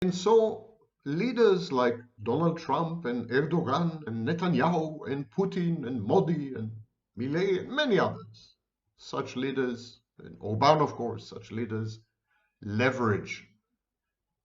And so leaders like Donald Trump and Erdogan and Netanyahu and Putin and Modi and Milei and many others, such leaders, and Orbán, of course, such leaders leverage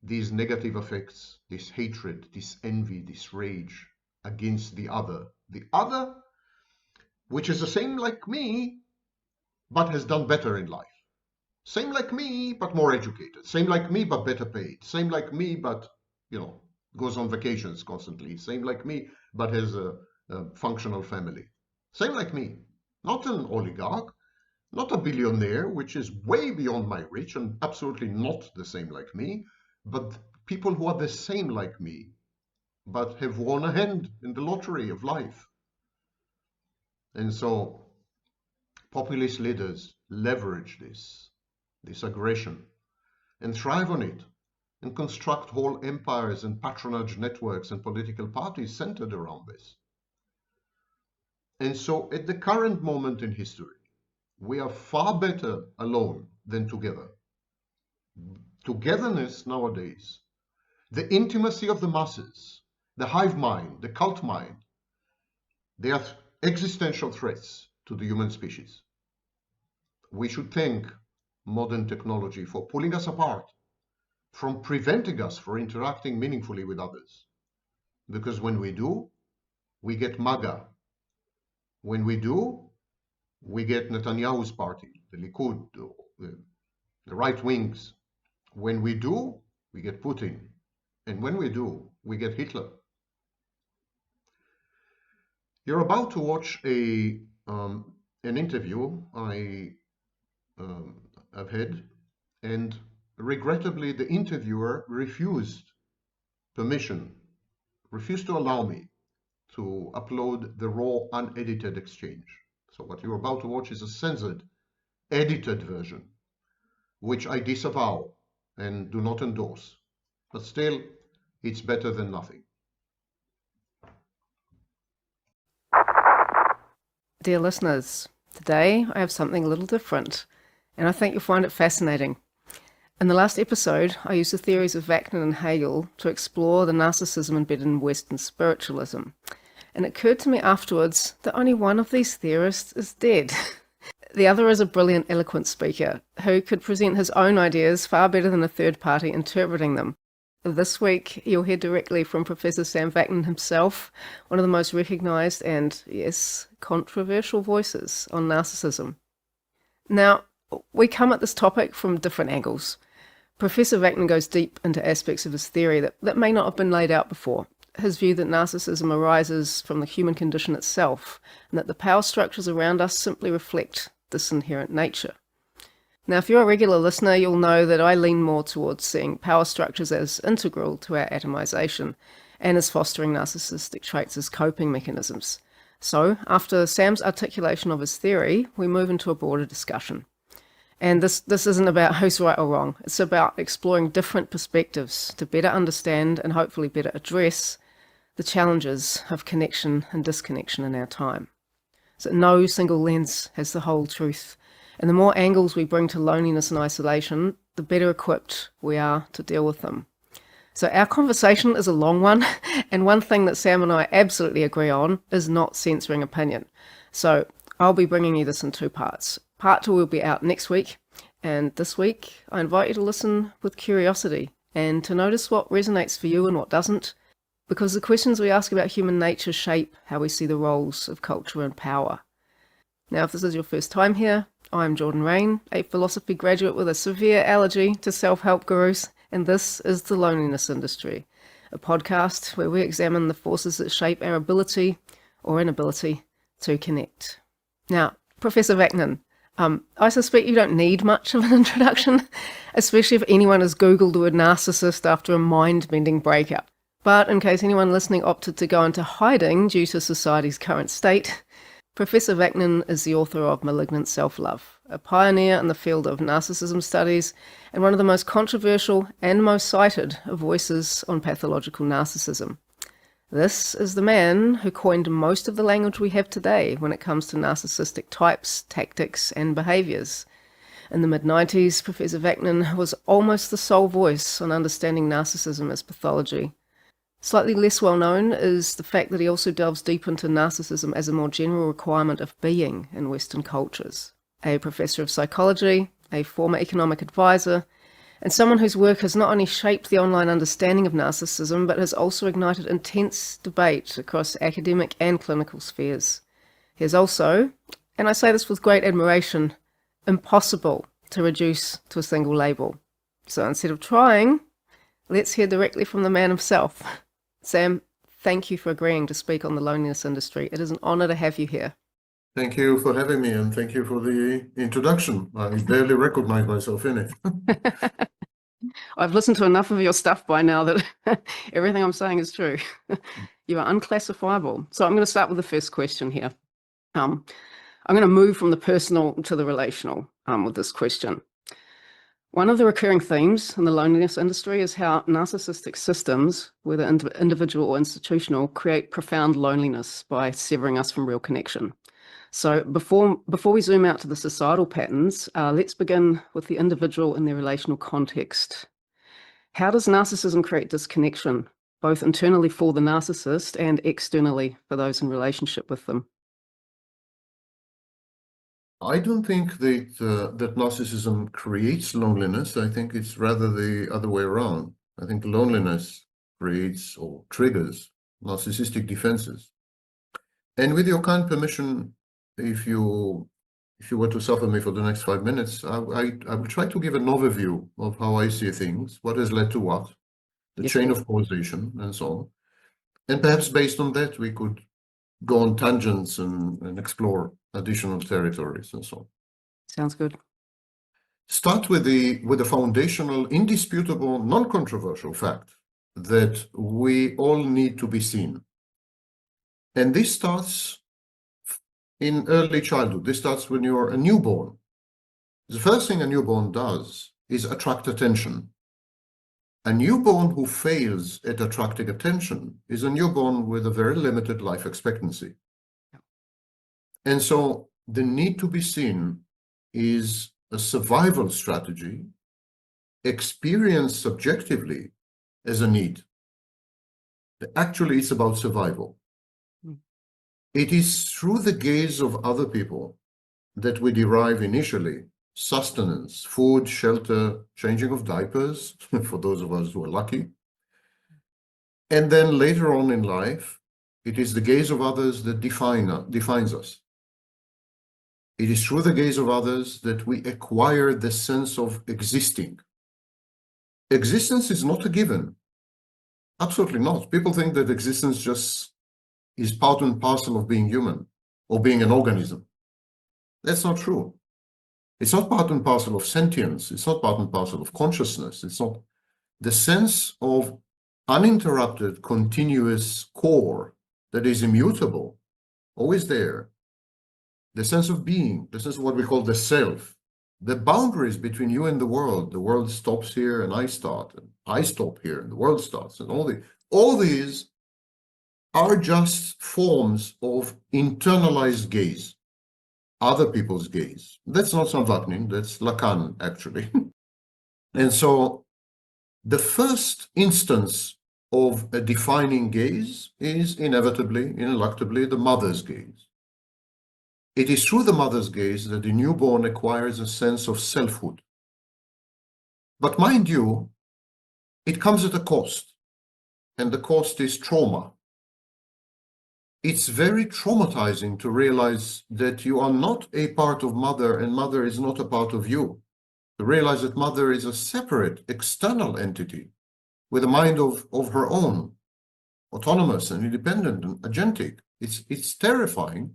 these negative effects, this hatred, this envy, this rage against the other. The other, which is the same like me, but has done better in life. Same like me, but more educated. Same like me, but better paid. Same like me, but, goes on vacations constantly. Same like me, but has a functional family. Same like me. Not an oligarch, not a billionaire, which is way beyond my reach and absolutely not the same like me, but people who are the same like me, but have won a hand in the lottery of life. And so populist leaders leverage this aggression, and thrive on it, and construct whole empires and patronage networks and political parties centered around this. And so at the current moment in history, we are far better alone than together. Togetherness nowadays, the intimacy of the masses, the hive mind, the cult mind, they are existential threats to the human species. We should thank modern technology for pulling us apart, from preventing us from interacting meaningfully with others. Because when we do, we get MAGA. When we do, we get Netanyahu's party, the Likud, the right wings. When we do, we get Putin. And when we do, we get Hitler. You're about to watch an interview I've had, and regrettably the interviewer refused to allow me to upload the raw unedited exchange. So what you're about to watch is a censored, edited version, which I disavow and do not endorse. But still, it's better than nothing. Dear listeners, today I have something a little different, and I think you'll find it fascinating. In the last episode, I used the theories of Vaknin and Hegel to explore the narcissism embedded in Western spiritualism. And it occurred to me afterwards that only one of these theorists is dead. The other is a brilliant, eloquent speaker who could present his own ideas far better than a third party interpreting them. This week, you'll hear directly from Professor Sam Vaknin himself, one of the most recognised and, yes, controversial voices on narcissism. Now, we come at this topic from different angles. Professor Vaknin goes deep into aspects of his theory that may not have been laid out before. His view that narcissism arises from the human condition itself, and that the power structures around us simply reflect this inherent nature. Now, if you're a regular listener, you'll know that I lean more towards seeing power structures as integral to our atomization, and as fostering narcissistic traits as coping mechanisms. So, after Sam's articulation of his theory, we move into a broader discussion. And this isn't about who's right or wrong. It's about exploring different perspectives to better understand and hopefully better address the challenges of connection and disconnection in our time. So no single lens has the whole truth. And the more angles we bring to loneliness and isolation, the better equipped we are to deal with them. So our conversation is a long one, and one thing that Sam and I absolutely agree on is not censoring opinion. So I'll be bringing you this in two parts. Part 2 will be out next week, and this week I invite you to listen with curiosity and to notice what resonates for you and what doesn't, because the questions we ask about human nature shape how we see the roles of culture and power. Now, if this is your first time here, I'm Jordan Reyne, a philosophy graduate with a severe allergy to self-help gurus, and this is The Loneliness Industry, a podcast where we examine the forces that shape our ability or inability to connect. Now, Professor Vaknin, I suspect you don't need much of an introduction, especially if anyone has Googled the word narcissist after a mind-bending breakup. But in case anyone listening opted to go into hiding due to society's current state, Professor Vaknin is the author of Malignant Self-Love, a pioneer in the field of narcissism studies and one of the most controversial and most cited voices on pathological narcissism. This is the man who coined most of the language we have today when it comes to narcissistic types, tactics, and behaviours. In the mid-90s, Professor Vaknin was almost the sole voice on understanding narcissism as pathology. Slightly less well known is the fact that he also delves deep into narcissism as a more general requirement of being in Western cultures. A professor of psychology, a former economic advisor, and someone whose work has not only shaped the online understanding of narcissism, but has also ignited intense debate across academic and clinical spheres. He is also, and I say this with great admiration, impossible to reduce to a single label. So instead of trying, let's hear directly from the man himself. Sam, thank you for agreeing to speak on the loneliness industry. It is an honour to have you here. Thank you for having me, and thank you for the introduction. I barely recognize myself in it. I've listened to enough of your stuff by now that everything I'm saying is true. You are unclassifiable. So I'm going to start with the first question here. I'm going to move from the personal to the relational with this question. One of the recurring themes in the loneliness industry is how narcissistic systems, whether individual or institutional, create profound loneliness by severing us from real connection. So before we zoom out to the societal patterns, let's begin with the individual in their relational context. How does narcissism create disconnection, both internally for the narcissist and externally for those in relationship with them? I don't think that narcissism creates loneliness. I think it's rather the other way around. I think loneliness creates or triggers narcissistic defenses. And with your kind permission, if you were to suffer me for the next 5 minutes, I will try to give an overview of how I see things, what has led to what, the chain of causation, and so on. And perhaps based on that, we could go on tangents and explore additional territories and so on. Sounds good. Start with the foundational, indisputable, non-controversial fact that we all need to be seen. And this starts in early childhood. This starts when you're a newborn. The first thing a newborn does is attract attention. A newborn who fails at attracting attention is a newborn with a very limited life expectancy. And so the need to be seen is a survival strategy experienced subjectively as a need. Actually, it's about survival. It is through the gaze of other people that we derive initially sustenance, food, shelter, changing of diapers, for those of us who are lucky. And then later on in life, it is the gaze of others that defines us. It is through the gaze of others that we acquire the sense of existing. Existence is not a given. Absolutely not. People think that existence just is part and parcel of being human or being an organism. That's not true. It's not part and parcel of sentience. It's not part and parcel of consciousness. It's not the sense of uninterrupted, continuous core that is immutable, always there. The sense of being, the sense of what we call the self, the boundaries between you and the world stops here and I start, and I stop here and the world starts, and all these are just forms of internalized gaze, other people's gaze. That's not Vaknin, that's Lacan, actually. And so the first instance of a defining gaze is inevitably, ineluctably, the mother's gaze. It is through the mother's gaze that the newborn acquires a sense of selfhood. But mind you, it comes at a cost, and the cost is trauma. It's very traumatizing to realize that you are not a part of mother and mother is not a part of you. To realize that mother is a separate, external entity with a mind of her own, autonomous and independent and agentic. It's terrifying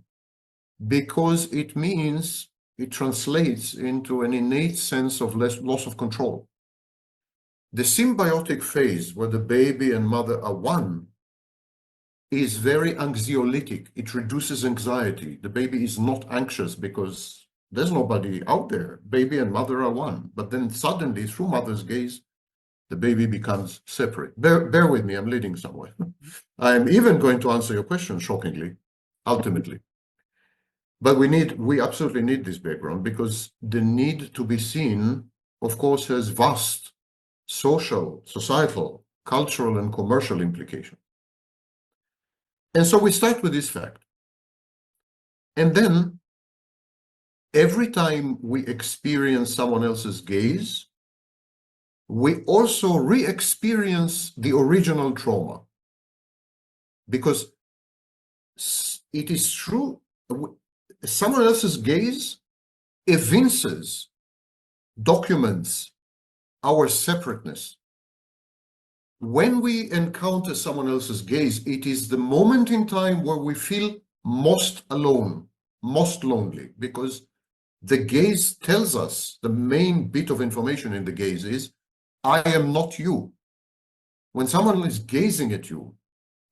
because it means it translates into an innate sense of loss of control. The symbiotic phase where the baby and mother are one is very anxiolytic. It reduces anxiety. The baby is not anxious because there's nobody out there. Baby and mother are one. But then suddenly, through mother's gaze, the baby becomes separate. Bear with me, I'm leading somewhere. I'm even going to answer your question, shockingly, ultimately. But we absolutely need this background, because the need to be seen, of course, has vast social, societal, cultural, and commercial implications. And so we start with this fact. And then every time we experience someone else's gaze, we also re-experience the original trauma. Because it is true, someone else's gaze evinces, documents our separateness. When we encounter someone else's gaze, it is the moment in time where we feel most alone, most lonely, because the gaze tells us, the main bit of information in the gaze is, I am not you. When someone is gazing at you,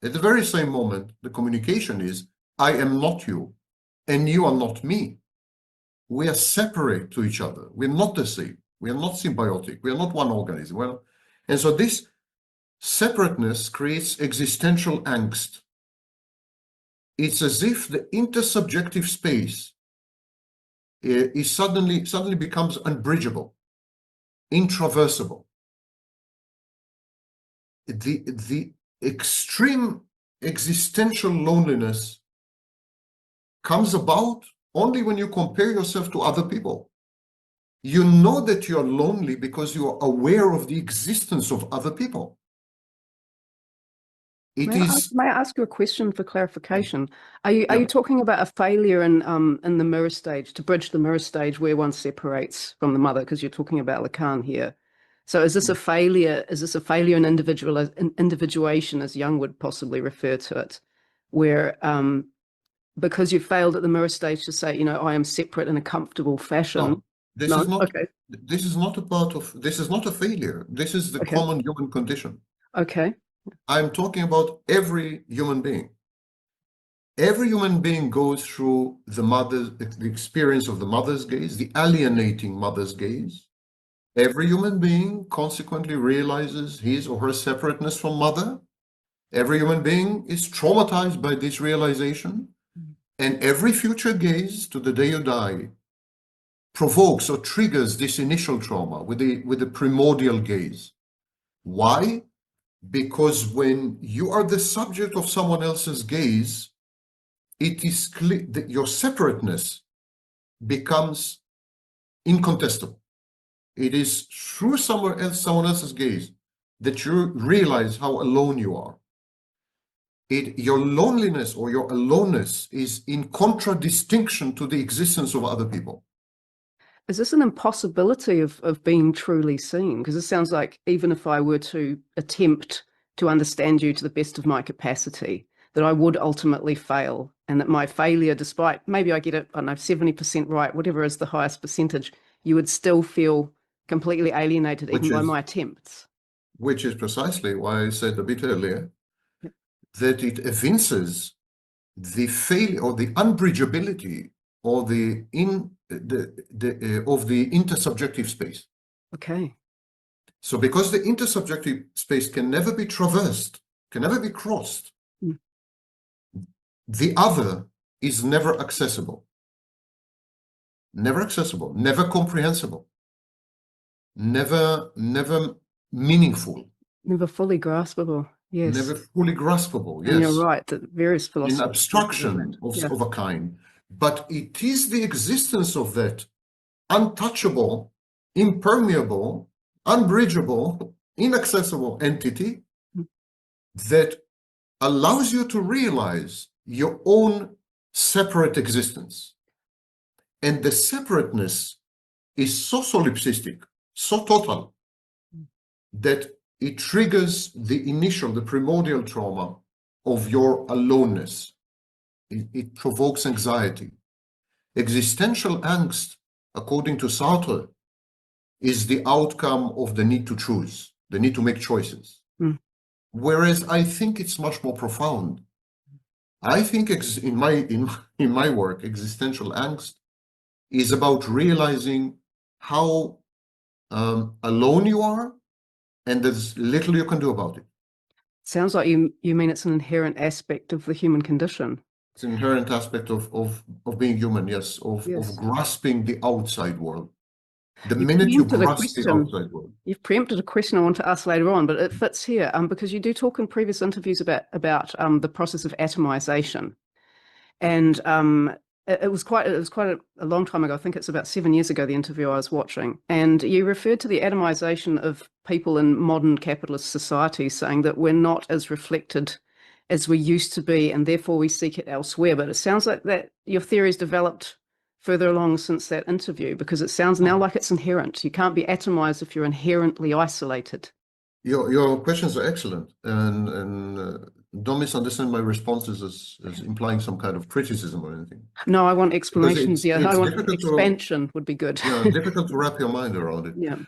at the very same moment, the communication is, I am not you, and you are not me. We are separate to each other. We're not the same. We are not symbiotic. We are not one organism. Well, and so this separateness creates existential angst. It's as if the intersubjective space is suddenly becomes unbridgeable, intraversible. The extreme existential loneliness comes about only when you compare yourself to other people. You know that you're lonely because you are aware of the existence of other people. May I ask you a question for clarification? Are you talking about a failure in the mirror stage, to bridge the mirror stage where one separates from the mother? Because you're talking about Lacan here. So is this a failure? Is this a failure in individuation, as Jung would possibly refer to it, where because you failed at the mirror stage to say, I am separate in a comfortable fashion? No, this No? is not. Okay. This is not a part of. This is not a failure. This is the common human condition. Okay. I'm talking about every human being. Every human being goes through the experience of the mother's gaze, the alienating mother's gaze. Every human being consequently realizes his or her separateness from mother. Every human being is traumatized by this realization. And every future gaze to the day you die provokes or triggers this initial trauma with the primordial gaze. Why? Because when you are the subject of someone else's gaze, it is clear that your separateness becomes incontestable. It is through someone else's gaze that you realize how alone you are. Your loneliness or your aloneness is in contradistinction to the existence of other people. Is this an impossibility of being truly seen? Because it sounds like even if I were to attempt to understand you to the best of my capacity, that I would ultimately fail, and that my failure, despite maybe I get it, I don't know, 70% right, whatever is the highest percentage, you would still feel completely alienated even by my attempts. Which is precisely why I said a bit earlier that it evinces the failure or the unbridgeability or of the intersubjective space. Okay. So because the intersubjective space can never be traversed, can never be crossed, the other is never accessible. Never accessible, never comprehensible, never meaningful. Never fully graspable. Yes. Never fully graspable, yes. And you're right, that various philosophies. In abstraction of a kind. But it is the existence of that untouchable, impermeable, unbridgeable, inaccessible entity that allows you to realize your own separate existence. And the separateness is so solipsistic, so total, that it triggers the primordial trauma of your aloneness. It provokes anxiety. Existential angst, according to Sartre, is the outcome of the need to choose, the need to make choices. Whereas I think it's much more profound. I think in my work, existential angst is about realizing how alone you are, and there's little you can do about it. Sounds like you mean it's an inherent aspect of the human condition. It's an inherent aspect of being human, yes, of Yes. grasping the outside world. The You've minute you preempted a grasp the question. outside world. You've preempted a question I want to ask later on, but it fits here because you do talk in previous interviews about the process of atomization, and it was quite a long time ago. I think it's about 7 years ago, the interview I was watching, and you referred to the atomization of people in modern capitalist society, saying that we're not as reflected as we used to be, and therefore we seek it elsewhere. But it sounds like that your theory's developed further along since that interview, because it sounds now like it's inherent. You can't be atomized if you're inherently isolated. Your questions are excellent, and don't misunderstand my responses as implying some kind of criticism or anything. No, I want Because explanations. Yeah, I it's want difficult expansion would be good. difficult to wrap your mind around it. Yeah.